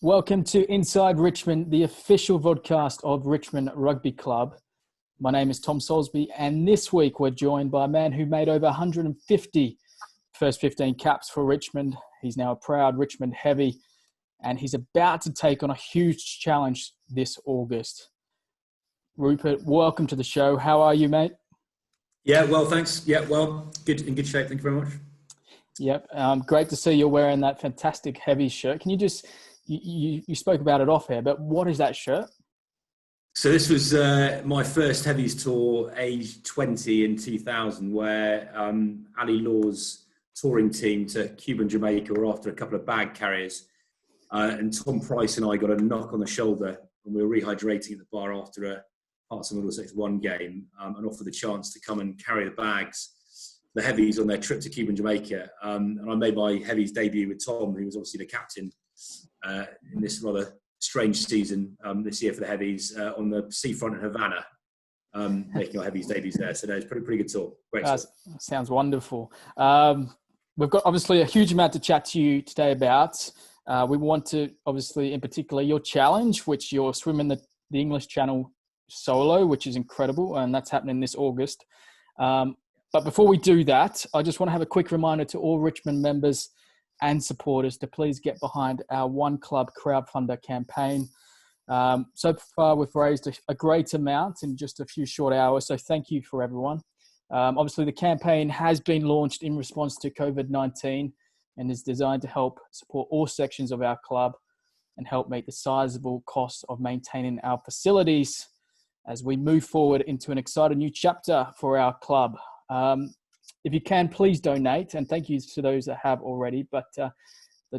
Welcome to Inside Richmond, the official vodcast of Richmond Rugby Club. My name is Tom Soulsby, and this week we're joined by a man who made over 150 first 15 caps for Richmond. He's now a proud Richmond Heavy, and he's about to take on a huge challenge this August. Rupert, welcome to the show. How are you, mate? Yeah, well, thanks. Yeah, well, good, in good shape. Thank you very much. Yep, great to see you're wearing that fantastic Heavy shirt. Can you just... You spoke about it off here, but what is that shirt? So this was my first Heavies tour, age 20 in 2000, where Ali Law's touring team to Cuba and Jamaica were after a couple of bag carriers. And Tom Price and I got a knock on the shoulder when we were rehydrating at the bar after a Hearts and Middlesex 1 game and offered the chance to come and carry the bags, the Heavies, on their trip to Cuba and Jamaica. And I made my Heavies debut with Tom, who was obviously the captain in this rather strange season this year for the Heavies on the seafront in Havana, making our Heavies debuts there. So it's pretty good tour. Great tour. Sounds wonderful. We've got obviously a huge amount to chat to you today about. We want to obviously, in particular, your challenge, which you're swimming the English Channel solo, which is incredible, and that's happening this August. But before we do that, I just want to have a quick reminder to all Richmond members and supporters to please get behind our One Club crowdfunder campaign. So far, we've raised a great amount in just a few short hours, so thank you for everyone. Obviously, the campaign has been launched in response to COVID-19 and is designed to help support all sections of our club and help meet the sizable costs of maintaining our facilities as we move forward into an exciting new chapter for our club. If you can, please donate, and thank you to those that have already, but the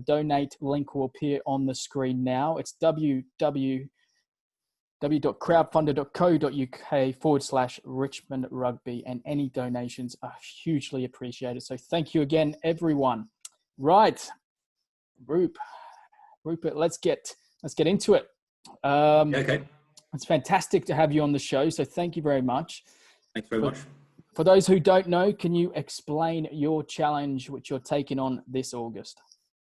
donate link will appear on the screen now. It's www.crowdfunder.co.uk/Richmond Rugby, and any donations are hugely appreciated. So thank you again, everyone. Right, Rupert, let's get into it. Okay. It's fantastic to have you on the show, so thank you very much. Thanks very much. For those who don't know, can you explain your challenge which you're taking on this August?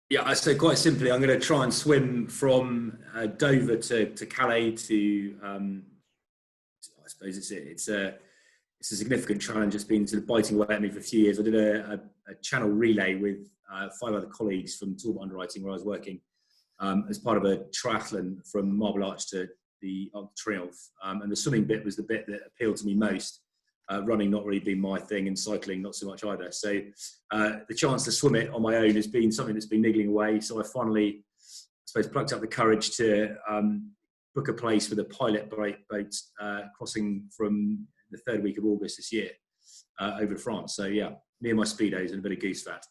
Yeah, I say quite simply, I'm going to try and swim from Dover to Calais to. I suppose it's a significant challenge. It's been sort of biting away at me for a few years. I did a channel relay with 5 other colleagues from Talbot Underwriting, where I was working, as part of a triathlon from Marble Arch to the Arc de Triomphe. And the swimming bit was the bit that appealed to me most. Running not really been my thing, and cycling not so much either. So the chance to swim it on my own has been something that's been niggling away. So I finally, I suppose, plucked up the courage to book a place with a pilot boat crossing from the 3rd week of August this year over to France. So yeah, me and my Speedos and a bit of goose fat.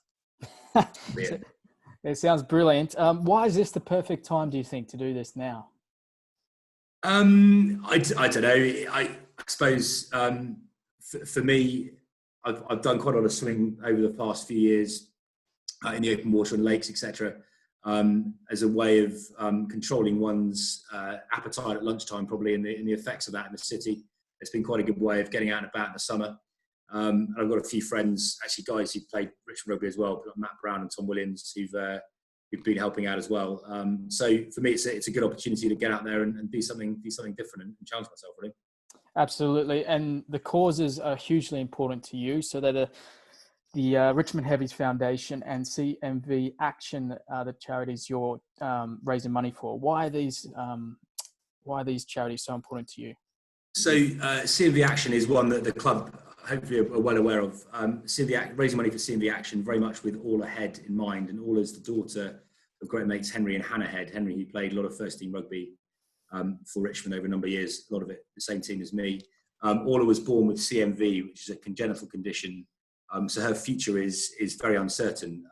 It sounds brilliant. Why is this the perfect time, do you think, to do this now? I don't know. I suppose for me, I've done quite a lot of swimming over the past few years in the open water and lakes, etc. As a way of controlling one's appetite at lunchtime, probably, and the effects of that in the city. It's been quite a good way of getting out and about in the summer. And I've got a few friends, actually guys who played Richmond Rugby as well, Matt Brown and Tom Williams, who've been helping out as well. So for me, it's a good opportunity to get out there and do something different and challenge myself, really. Absolutely, and the causes are hugely important to you. So they're the Richmond Heavies Foundation and CMV Action are the charities you're raising money for. Why are these charities so important to you? So CMV Action is one that the club hopefully are well aware of. Raising money for CMV Action very much with Orla Head in mind, and Orla's the daughter of great mates Henry and Hannah Head. Henry, who played a lot of first team rugby for Richmond over a number of years, a lot of it the same team as me. Orla was born with CMV, which is a congenital condition. So her future is very uncertain.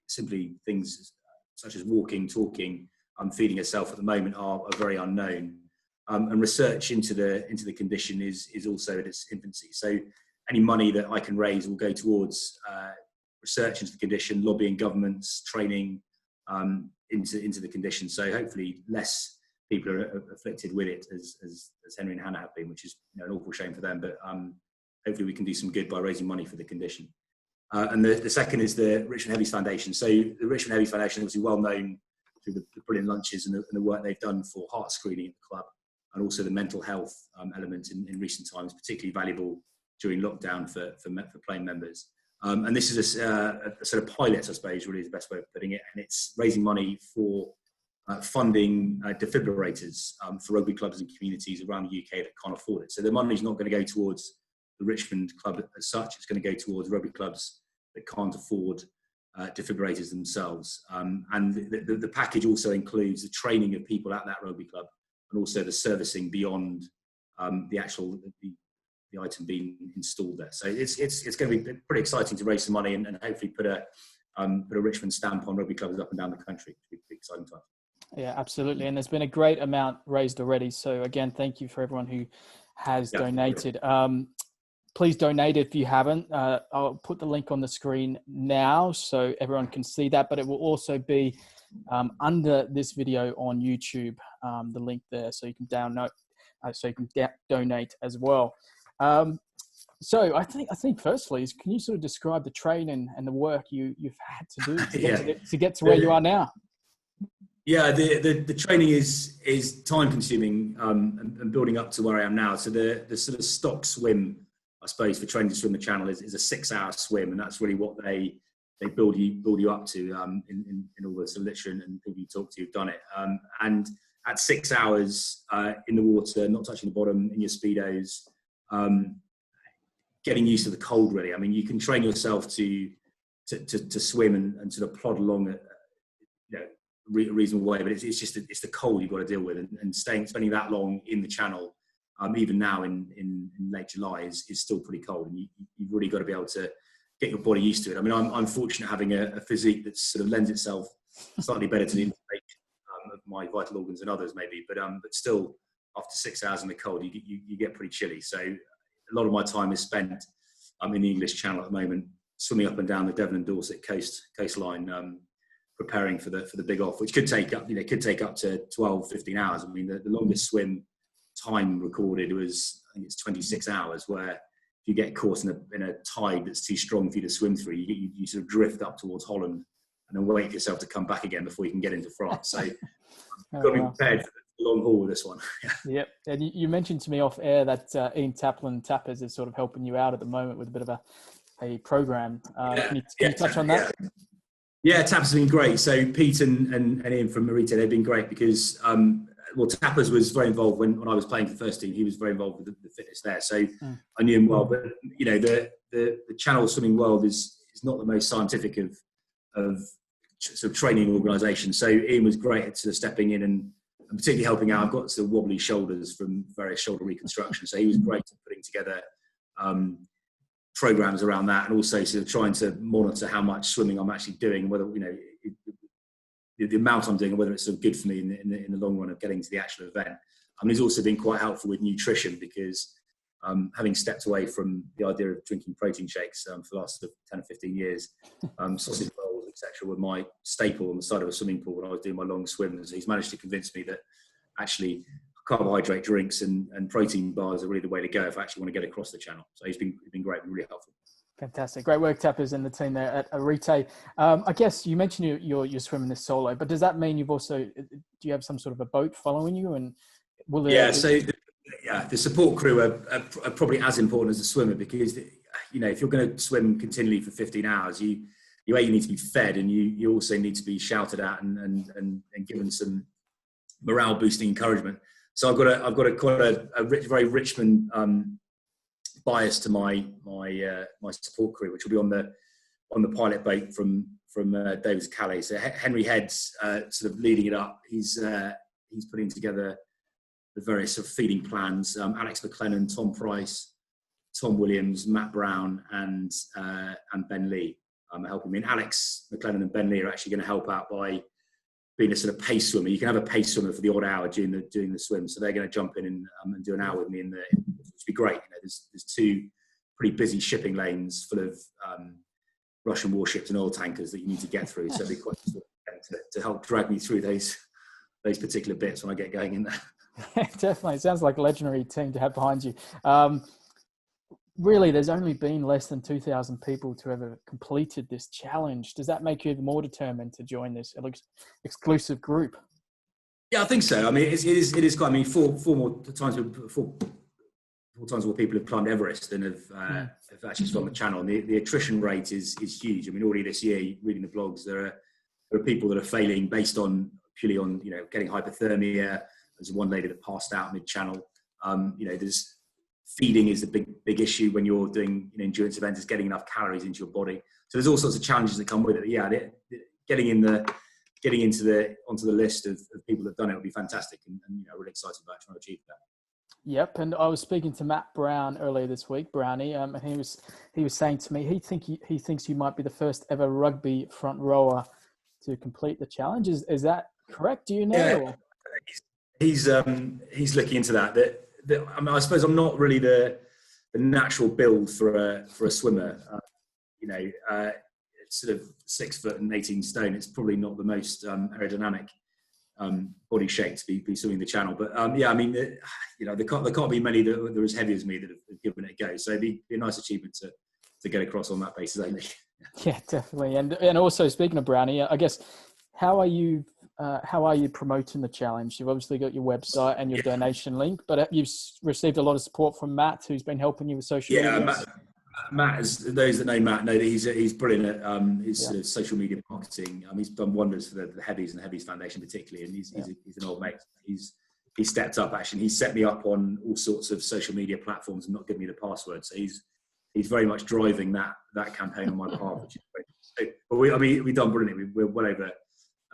Simply things such as walking, talking, feeding herself at the moment are very unknown. And research into the condition is also in its infancy. So any money that I can raise will go towards research into the condition, lobbying governments, training into the condition. So hopefully less people are afflicted with it as Henry and Hannah have been, which is an awful shame for them. But hopefully we can do some good by raising money for the condition. And the second is the Richmond Heavies Foundation. So the Richmond Heavies Foundation is obviously well known through the brilliant lunches and the work they've done for heart screening at the club, and also the mental health element in recent times, particularly valuable during lockdown for playing members. And this is a sort of pilot, I suppose, really is the best way of putting it. And it's raising money for funding defibrillators for rugby clubs and communities around the UK that can't afford it. So the money's not going to go towards the Richmond club as such. It's going to go towards rugby clubs that can't afford defibrillators themselves. And the package also includes the training of people at that rugby club, and also the servicing beyond the actual the item being installed there. So it's going to be pretty exciting to raise some money and hopefully put a Richmond stamp on rugby clubs up and down the country. It's a pretty exciting time. Yeah, absolutely. And there's been a great amount raised already. So again, thank you for everyone who has donated. Please donate if you haven't. I'll put the link on the screen now so everyone can see that, but it will also be under this video on YouTube, the link there, so you can download, donate as well. So I think firstly is, can you sort of describe the training and the work you've had to do to get to where you are now? Yeah, the training is time consuming and building up to where I am now. So the sort of stock swim, I suppose, for training to swim the channel is a 6-hour swim, and that's really what they build you up to in all the sort of literature and people you talk to who've done it. And at 6 hours in the water, not touching the bottom, in your speedos, getting used to the cold. Really, I mean, you can train yourself to swim and sort of plod along a reasonable way, but it's the cold you've got to deal with, and spending that long in the channel, even now in late July is still pretty cold, and you've really got to be able to get your body used to it. I mean, I'm fortunate having a physique that sort of lends itself slightly better to the inflammation of my vital organs than others maybe, but still after 6 hours in the cold you get pretty chilly. So a lot of my time is spent in the English Channel at the moment, swimming up and down the Devon and Dorset coastline, preparing for the big off, which could take up to 12, 15 hours. I mean, the longest swim time recorded was, I think it's 26 hours, where if you get caught in a tide that's too strong for you to swim through, you sort of drift up towards Holland and then wait for yourself to come back again before you can get into France. So you've got to be prepared for the long haul with this one. Yep. And you mentioned to me off air that Ian Taplin Tappers is sort of helping you out at the moment with a bit of a program. Can you touch on that? Yeah, Tappers have been great. So Pete and Ian from Marita, they've been great because, Tappers was very involved when I was playing for the first team. He was very involved with the fitness there. So I knew him well. But, the channel swimming world is not the most scientific of sort of training organisations. So Ian was great at sort of stepping in and particularly helping out. I've got sort of wobbly shoulders from various shoulder reconstruction. So he was great at putting together programs around that, and also sort of trying to monitor how much swimming I'm actually doing, whether the amount I'm doing, and whether it's sort of good for me in the long run of getting to the actual event. I mean, he's also been quite helpful with nutrition because having stepped away from the idea of drinking protein shakes for the last sort of 10 or 15 years, sausage rolls, etc., were my staple on the side of a swimming pool when I was doing my long swims. He's managed to convince me that actually carbohydrate drinks and protein bars are really the way to go if I actually want to get across the channel. So he's been great, really helpful. Fantastic. Great work, Tappers and the team there at Arite. I guess you mentioned you're swimming this solo, but does that mean do you have some sort of a boat following you? And will there... the support crew are probably as important as the swimmer, because, if you're going to swim continually for 15 hours, you need to be fed, and you also need to be shouted at and given some morale boosting encouragement. So I've got quite a very Richmond bias to my support crew, which will be on the pilot boat from Davis Calais. So Henry Head's sort of leading it up. He's putting together the various sort of feeding plans. Alex McLennan, Tom Price, Tom Williams, Matt Brown, and Ben Lee are helping me. And Alex McLennan and Ben Lee are actually going to help out by being a sort of pace swimmer. You can have a pace swimmer for the odd hour during the swim, so they're going to jump in and do an hour with me which would be great. There's two pretty busy shipping lanes full of Russian warships and oil tankers that you need to get through, so it'd be quite to help drag me through those particular bits when I get going in there. Definitely, it sounds like a legendary team to have behind you. really, there's only been less than 2,000 people to ever completed this challenge. Does that make you even more determined to join this exclusive group? Yeah, I think so. I mean, it is quite. I mean, four times more people have climbed Everest than have actually swum the Channel. And the attrition rate is huge. I mean, already this year, reading the blogs, there are people that are failing based on purely on getting hypothermia. There's one lady that passed out mid-Channel. There's feeding is the big issue when you're doing endurance events, is getting enough calories into your body. So there's all sorts of challenges that come with it. Yeah, getting onto the list of people that've done it would be fantastic, and really excited about trying to achieve that. Yep, and I was speaking to Matt Brown earlier this week, Brownie, and he was saying to me he thinks you might be the first ever rugby front rower to complete the challenge. Is that correct? Do you know? Yeah, he's looking into that. I mean, I suppose I'm not really the natural build for a swimmer. It's sort of 6 foot and 18 stone. It's probably not the most aerodynamic body shape to be swimming the Channel. But yeah, I mean, there can't be many that are as heavy as me that have given it a go. So it'd be a nice achievement to get across on that basis only. Yeah, definitely. And also, speaking of Brownie, I guess how are you promoting the challenge? You've obviously got your website and your donation link, but you've received a lot of support from Matt, who's been helping you with social media. Yeah, Matt, those that know Matt know that he's brilliant at his sort of social media marketing. He's done wonders for the Heavies and the Heavies Foundation particularly, and he's an old mate. He stepped up actually. He set me up on all sorts of social media platforms and not given me the password. So he's very much driving that campaign on my behalf, which is great. So, but we've done brilliantly. We're well over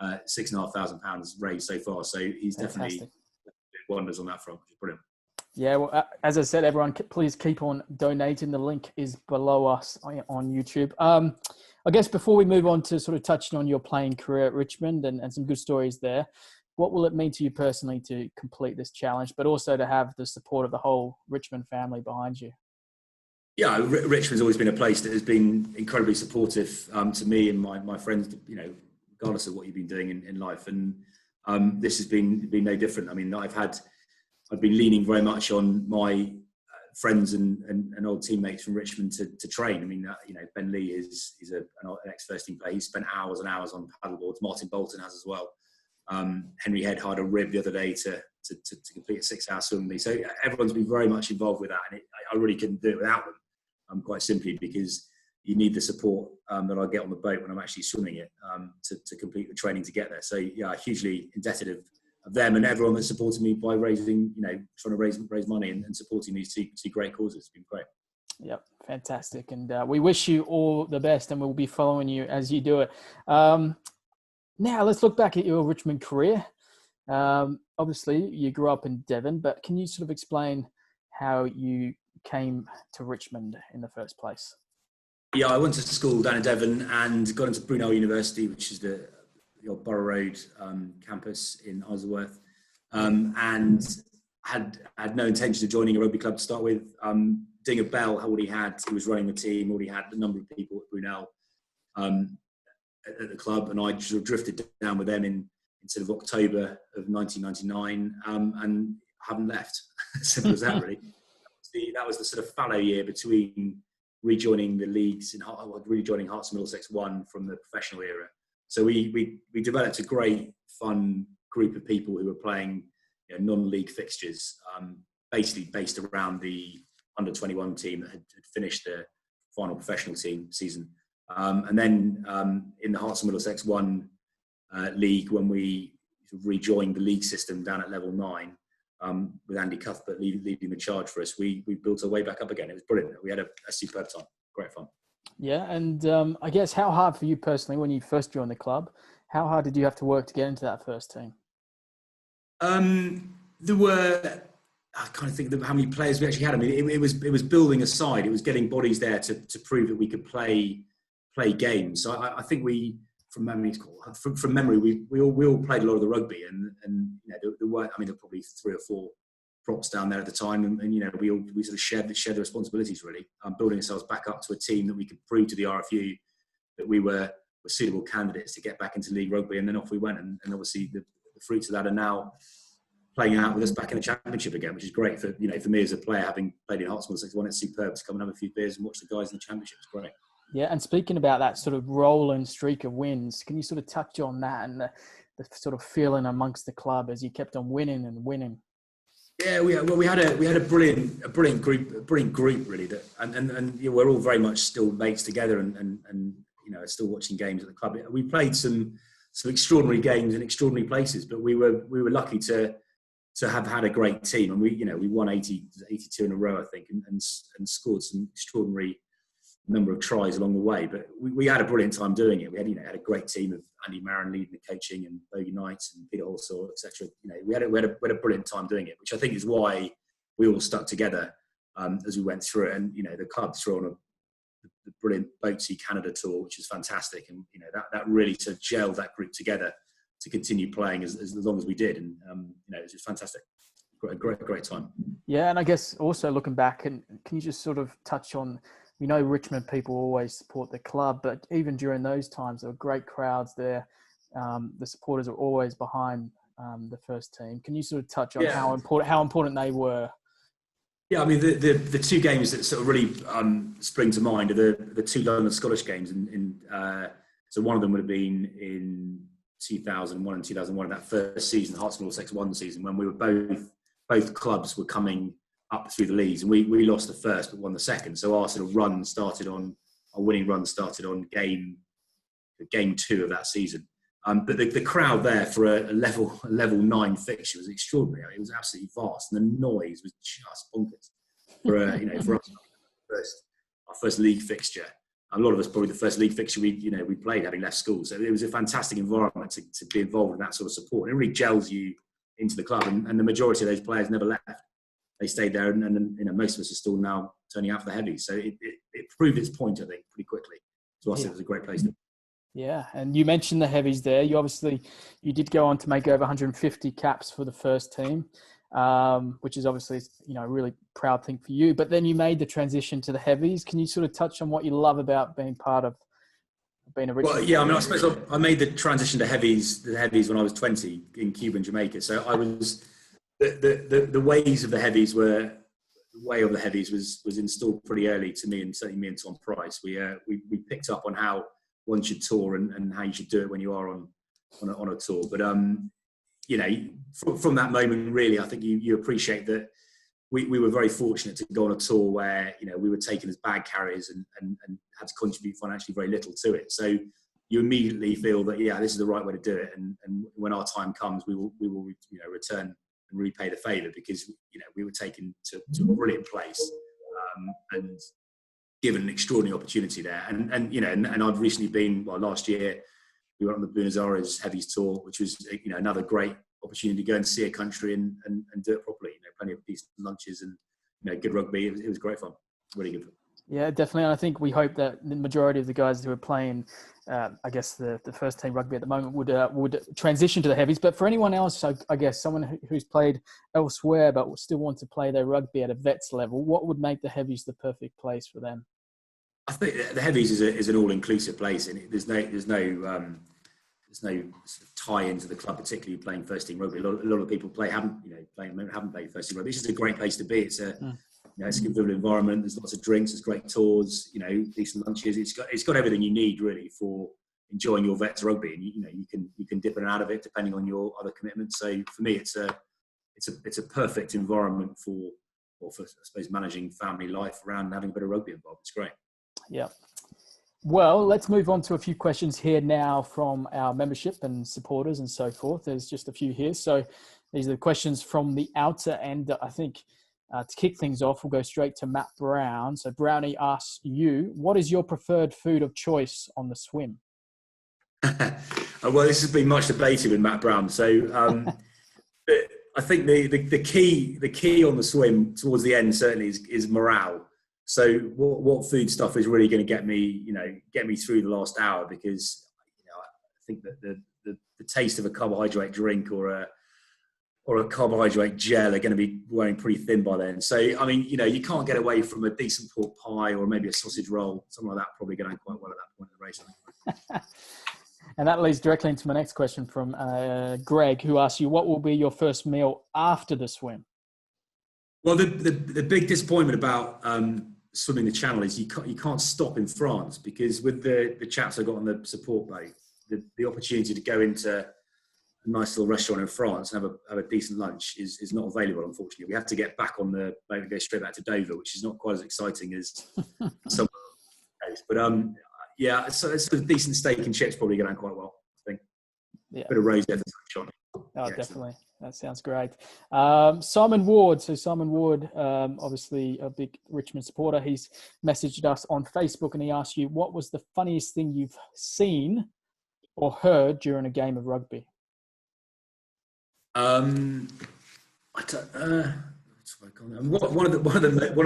£6,500 raised so far. So he's definitely did wonders on that front, which is brilliant. Yeah, well, as I said, everyone, please keep on donating. The link is below us on YouTube. I guess before we move on to sort of touching on your playing career at Richmond and some good stories there, what will it mean to you personally to complete this challenge, but also to have the support of the whole Richmond family behind you? Yeah, Richmond's always been a place that has been incredibly supportive to me and my friends, regardless of what you've been doing in life. And this has been no different. I mean, I've been leaning very much on my friends and old teammates from Richmond to train. I mean, Ben Lee is an ex-first team player. He's spent hours and hours on paddleboards. Martin Bolton has as well. Henry Head had a rib the other day to complete a 6-hour swim with me. So everyone's been very much involved with that, and I really couldn't do it without them. Quite simply because you need the support that I get on the boat when I'm actually swimming it to complete the training to get there. So yeah, hugely indebted of them and everyone that supported me by trying to raise money and supporting these two great causes. It's been great. Yep, fantastic. And we wish you all the best, and we'll be following you as you do it. Now let's look back at your Richmond career. Obviously, you grew up in Devon, but can you sort of explain how you came to Richmond in the first place? Yeah, I went to school down in Devon and got into Brunel University, which is the old Borough Road campus in Isleworth, and had no intention of joining a rugby club to start with. Dinger Bell, he was running the team, already had a number of people at Brunel at the club, and I sort of drifted down with them in sort of October of 1999 and haven't left. Simple as that, really. That was the sort of fallow year between rejoining the leagues rejoining Hearts and Middlesex 1 from the professional era. So we developed a great, fun group of people who were playing non-league fixtures, basically based around the under-21 team that had finished their final professional team season. And then in the Hearts and Middlesex 1 league, when we rejoined the league system down at level 9, with Andy Cuthbert leading the charge for us, we built our way back up again. It was brilliant. We had a superb time. Great fun. Yeah, and I guess how hard for you personally when you first joined the club? How hard did you have to work to get into that first team? There were, I kind of think of how many players we actually had. I mean, it was building a side. It was getting bodies there to prove that we could play games. So I think from memory, we all played a lot of the rugby, and there weren't. I mean, there were probably 3 or 4 props down there at the time, and we sort of shared the responsibilities really, building ourselves back up to a team that we could prove to the RFU that we were suitable candidates to get back into league rugby, and then off we went, and obviously the fruits of that are now playing out with us back in the championship again, which is great for me as a player, having played in Hartlepool 6-1. It's superb to come and have a few beers and watch the guys in the championship. It's great. Yeah, and speaking about that sort of rolling streak of wins, can you sort of touch on that and the sort of feeling amongst the club as you kept on winning and winning? Yeah, we had a brilliant group really. That and we're all very much still mates together and still watching games at the club. We played some extraordinary games in extraordinary places, but we were lucky to have had a great team, and we won 82 in a row, I think, and scored some extraordinary number of tries along the way. But we had a brilliant time doing it. We had a great team of Andy Marin leading the coaching, and Bogey Knights and Peter Halsall, etc. We had a brilliant time doing it, which I think is why we all stuck together as we went through it. And the club threw on the brilliant Boatsy Canada tour, which is fantastic, and that really sort of gelled that group together to continue playing as long as we did, and it was just fantastic. Great time. Yeah, and I guess also looking back, and can you just sort of touch on, we know Richmond people always support the club, but even during those times, there were great crowds there. The supporters are always behind the first team. Can you sort of touch on how important they were? Yeah, I mean the two games that sort of really spring to mind are the two London Scottish games. So one of them would have been in 2001 and 2001, that first season, Hartlepool 6-1 season, when we were both clubs were coming up through the leagues, and we lost the first but won the second. So our sort of winning run started on game 2 of that season. But the crowd there for a level 9 fixture was extraordinary. It was absolutely vast, and the noise was just bonkers for us, our first league fixture. A lot of us probably the first league fixture we played having left school. So it was a fantastic environment to be involved in that sort of support. And it really gels you into the club, and the majority of those players never left. They stayed there, and most of us are still now turning out for the Heavies. So it proved its point, I think, pretty quickly. To us, it was a great place to be. Yeah, and you mentioned the Heavies there. You did go on to make over 150 caps for the first team, which is obviously a really proud thing for you. But then you made the transition to the Heavies. Can you sort of touch on what you love about being part of being a Richmond? Well, yeah, I mean, I suppose I made the transition to the Heavies when I was 20 in Cuba and Jamaica. So I was the ways of the Heavies were. The way of the Heavies was installed pretty early to me, and certainly me and Tom Price. We picked up on how one should tour and how you should do it when you are on a tour. But from that moment, really, I think you appreciate that we were very fortunate to go on a tour where we were taken as bag carriers and had to contribute financially very little to it. So you immediately feel that this is the right way to do it, and when our time comes, we will return and repay the favour, because we were taken to a brilliant place and given an extraordinary opportunity there. And I've recently been, last year we went on the Buenos Aires Heavies tour, which was another great opportunity to go and see a country and do it properly. Plenty of decent lunches and good rugby. It was great fun, really good fun. Yeah, definitely. And I think we hope that the majority of the guys who are playing, I guess the first team rugby at the moment would transition to the Heavies. But for anyone else, I guess someone who's played elsewhere but still want to play their rugby at a vets level, what would make the Heavies the perfect place for them? I think the Heavies is an all-inclusive place, and there's no sort of tie into the club, particularly playing first team rugby. A lot of people haven't played first team rugby. This is a great place to be. It's it's a good little environment. There's lots of drinks. There's great tours. Decent lunches. It's got everything you need really for enjoying your vets rugby. And you can dip in and out of it depending on your other commitments. So for me, it's a perfect environment for I suppose managing family life around and having a bit of rugby involved. It's great. Yeah. Well, let's move on to a few questions here now from our membership and supporters and so forth. There's just a few here. So these are the questions from the outer end. I think to kick things off, we'll go straight to Matt Brown. So Brownie asks you, what is your preferred food of choice on the swim? Well, this has been much debated with Matt Brown. So I think the key on the swim towards the end certainly is morale. So what food stuff is really going to get me through the last hour, because I think that the taste of a carbohydrate drink or a carbohydrate gel are going to be wearing pretty thin by then. So I mean, you can't get away from a decent pork pie or maybe a sausage roll, something like that. Probably going quite well at that point in the race. And that leads directly into my next question from Greg, who asks you, what will be your first meal after the swim? Well, the big disappointment about swimming the Channel is you can't stop in France, because with the chaps I got on the support boat, the opportunity to go into a nice little restaurant in France and have a decent lunch is not available, unfortunately. We have to get back on the boat and go straight back to Dover, which is not quite as exciting as some place. But yeah, so it's a decent steak and chips probably go down quite well, I think. Yeah. Bit of rose there for sunshine. Oh, yeah, definitely. That sounds great. Simon Ward. So Simon Ward, obviously a big Richmond supporter. He's messaged us on Facebook and he asked you, what was the funniest thing you've seen or heard during a game of rugby? One of the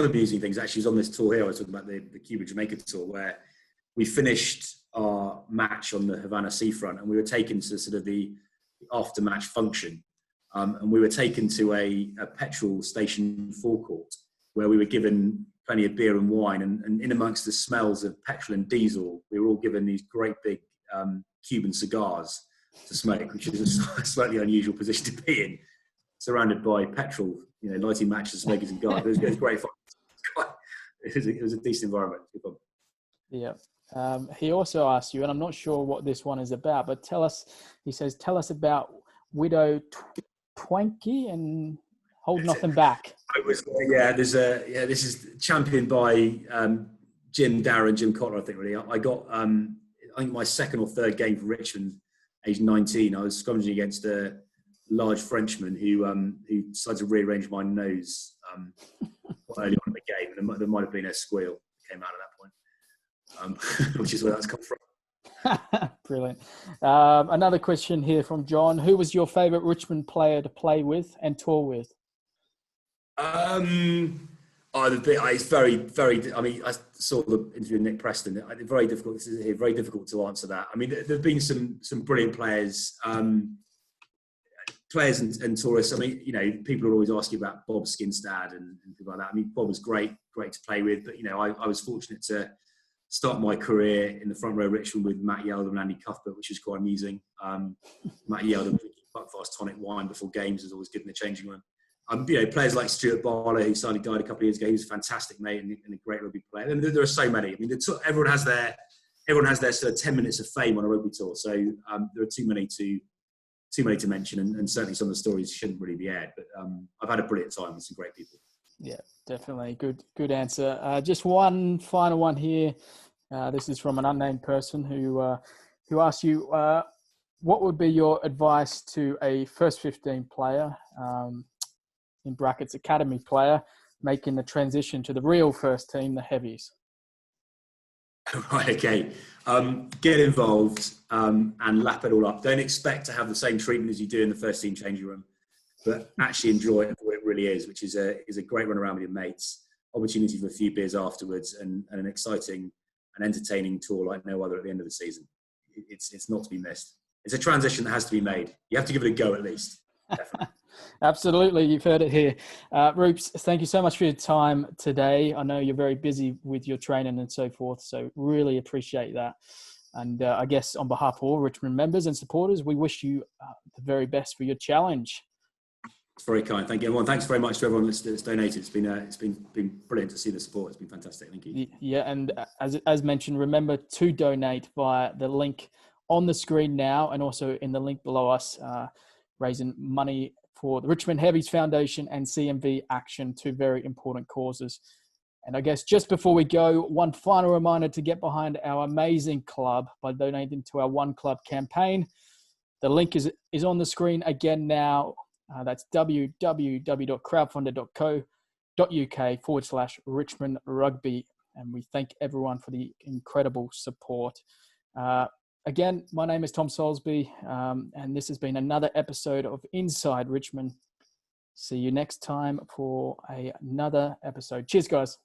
amusing things actually was on this tour here. I was talking about the Cuba Jamaica tour, where we finished our match on the Havana seafront, and we were taken to sort of the after-match function, and we were taken to a petrol station forecourt where we were given plenty of beer and wine, and in amongst the smells of petrol and diesel, we were all given these great big Cuban cigars to smoke, which is a slightly unusual position to be in, surrounded by petrol, lighting matches, smoking cigars. It was great fun. It was a decent environment. Good fun. Yeah. He also asked you, and I'm not sure what this one is about, but tell us about Widow Twinkie and Hold Nothing Back. This is championed by Jim Darren, Jim Cotter, I think, really. I got, I think my second or third game for Richmond, age 19, I was scrummaging against a large Frenchman who decided to rearrange my nose quite early on in the game, and there might have been a squeal that came out at that point. Which is where that's come from. Brilliant. Another question here from John. Who was your favourite Richmond player to play with and tour with? It's very, very. I mean, I saw the interview with Nick Preston. Very difficult. This is here. Very difficult to answer that. I mean, there've been some brilliant players, and tourists. I mean, people are always asking about Bob Skinstad and people like that. I mean, Bob was great to play with. But I was fortunate to start my career in the front row Richmond with Matt Yeldon and Andy Cuthbert, which was quite amusing. Matt Yeldon drinking Buckfast tonic wine before games is always good in the changing room. Players like Stuart Barlow, who sadly died a couple of years ago. He was a fantastic mate and a great rugby player. And there are so many. I mean, everyone has their sort of 10 minutes of fame on a rugby tour. So there are too many to mention, and certainly some of the stories shouldn't really be aired. But I've had a brilliant time with some great people. Yeah, definitely. Good answer. Just one final one here. This is from an unnamed person who asked you, what would be your advice to a first 15 player, in brackets academy player, making the transition to the real first team, the Heavies? Right, okay. Get involved and lap it all up. Don't expect to have the same treatment as you do in the first team changing room, but actually enjoy it for what it really is, which is a great run around with your mates, opportunity for a few beers afterwards, and an exciting and entertaining tour like no other at the end of the season. It's not to be missed. It's a transition that has to be made. You have to give it a go at least. Definitely. Absolutely. You've heard it here. Rupes, thank you so much for your time today. I know you're very busy with your training and so forth, so really appreciate that. And I guess on behalf of all Richmond members and supporters, we wish you the very best for your challenge. It's very kind. Thank you, everyone. Thanks very much to everyone that's donated. It's been brilliant to see the support. It's been fantastic. Thank you. Yeah, and as mentioned, remember to donate via the link on the screen now, and also in the link below us, raising money for the Richmond Heavies Foundation and CMV Action, two very important causes. And I guess just before we go, one final reminder to get behind our amazing club by donating to our One Club campaign. The link is on the screen again now. That's www.crowdfunder.co.uk/Richmond Rugby. And we thank everyone for the incredible support. Again, my name is Tom Soulsby, and this has been another episode of Inside Richmond. See you next time for another episode. Cheers, guys.